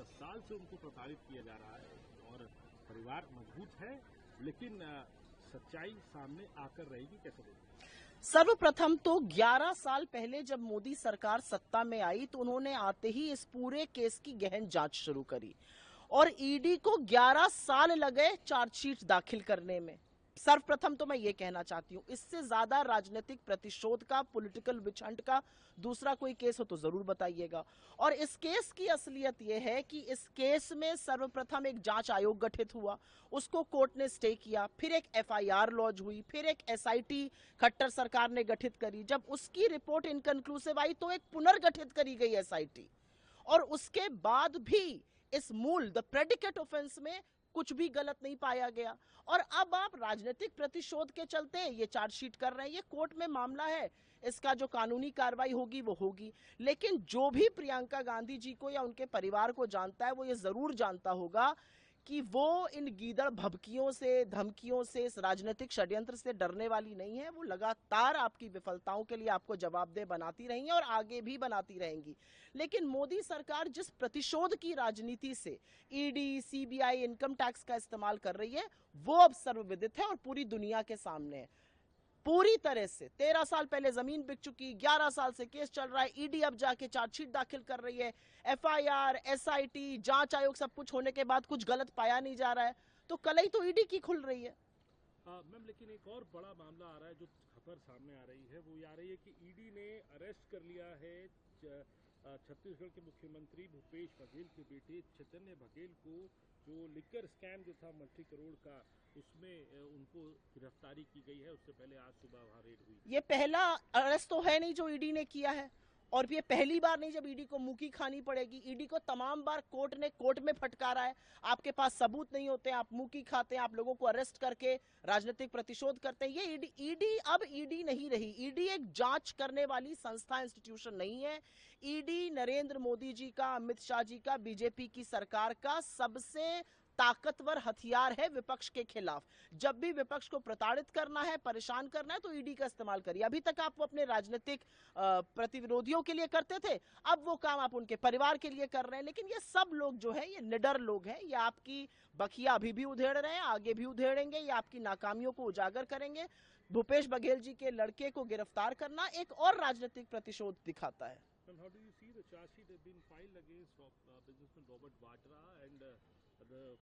10 साल से उनको प्रताड़ित किया जा रहा है और परिवार मजबूत है, लेकिन सच्चाई सामने आकर रहेगी, कैसे देखें? सर्वप्रथम तो 11 साल पहले जब मोदी सरकार सत्ता में आई तो उन्होंने आते ही इस पूरे केस की गहन जांच शुरू करी और ईडी को 11 साल लगे चार्जशीट दाखिल करने में। सर्वप्रथम तो मैं ये कहना चाहती हूं, इससे ज्यादा राजनीतिक प्रतिशोध का, पॉलिटिकल विच हंट का दूसरा कोई केस हो तो जरूर बताइएगा। और इस केस की असलियत यह है कि इस केस में सर्वप्रथम एक जांच आयोग गठित हुआ, उसको कोर्ट ने स्टे किया, फिर एक एफआईआर लॉन्च हुई, फिर एक एसआईटी खट्टर सरकार ने गठित करी। जब उसकी रिपोर्ट इनकंक्लूसिव आई तो एक पुनर्गठित करी गई एसआईटी, और उसके बाद भी इस मूल द प्रेडिकेट ऑफेंस में कुछ भी गलत नहीं पाया गया। और अब आप राजनीतिक प्रतिशोध के चलते ये चार्जशीट कर रहे हैं। ये कोर्ट में मामला है, इसका जो कानूनी कार्रवाई होगी वो होगी। लेकिन जो भी प्रियंका गांधी जी को या उनके परिवार को जानता है वो ये जरूर जानता होगा कि वो इन गीदड़ भभकियों से, धमकियों से, इस राजनीतिक षड्यंत्र से डरने वाली नहीं है। वो लगातार आपकी विफलताओं के लिए आपको जवाबदेह बनाती रही हैं और आगे भी बनाती रहेंगी। लेकिन मोदी सरकार जिस प्रतिशोध की राजनीति से ईडी, सीबीआई, इनकम टैक्स का इस्तेमाल कर रही है वो अब सर्वविदित है और पूरी दुनिया के सामने है। पूरी तरह से 13 साल पहले जमीन बिक चुकी, 11 साल से केस चल रहा है, ईडी अब जाके चार्जशीट दाखिल कर रही है, एफआईआर, एसआईटी, जांच आयोग सब कुछ होने के बाद कुछ गलत पाया नहीं जा रहा है, तो कल ही तो ईडी की खुल रही है। मैम, लेकिन एक और बड़ा मामला आ रहा है, जो खबर सामने आ रही है वो ये आ रही है कि ईडी ने अरेस्ट कर लिया है छत्तीसगढ़ के मुख्यमंत्री भूपेश बघेल के बेटे चैतन्य बघेल को, जो लिकर स्कैम जो था मल्टी करोड़ का, उसमें उनको गिरफ्तारी की गई है। उससे पहले आज सुबह वहां रेड हुई। ये पहला अरेस्ट तो है नहीं जो ईडी ने किया है, और ये पहली बार नहीं जब ईडी को मुंह की खानी पड़ेगी। ईडी को तमाम बार कोर्ट में फटकारा है, आपके पास सबूत नहीं होते, आप मुंह की खाते हैं, आप लोगों को अरेस्ट करके राजनीतिक प्रतिशोध करते हैं। ये ईडी अब ईडी नहीं रही। ईडी एक जांच करने वाली संस्था, इंस्टीट्यूशन नहीं है। ईडी नरेंद्र मोदी जी का, अमित शाह जी का, बीजेपी की सरकार का सबसे ताकतवर हथियार है विपक्ष के खिलाफ। जब भी विपक्ष को प्रताड़ित करना है, परेशान करना है, तो ईडी का इस्तेमाल करिए। अभी तक आप वो अपने राजनीतिक प्रतिविरोधियों के लिए करते थे, अब वो काम आप उनके परिवार के लिए कर रहे हैं। लेकिन ये सब लोग जो है, ये निडर लोग हैं, ये आपकी बखिया अभी भी उधेड़ रहे हैं, आगे भी उधेड़ेंगे, ये आपकी नाकामियों को उजागर करेंगे। भूपेश बघेल जी के लड़के को गिरफ्तार करना एक और राजनीतिक प्रतिशोध दिखाता है। How do you see the charge sheet has been filed against businessman Robert Vadra and the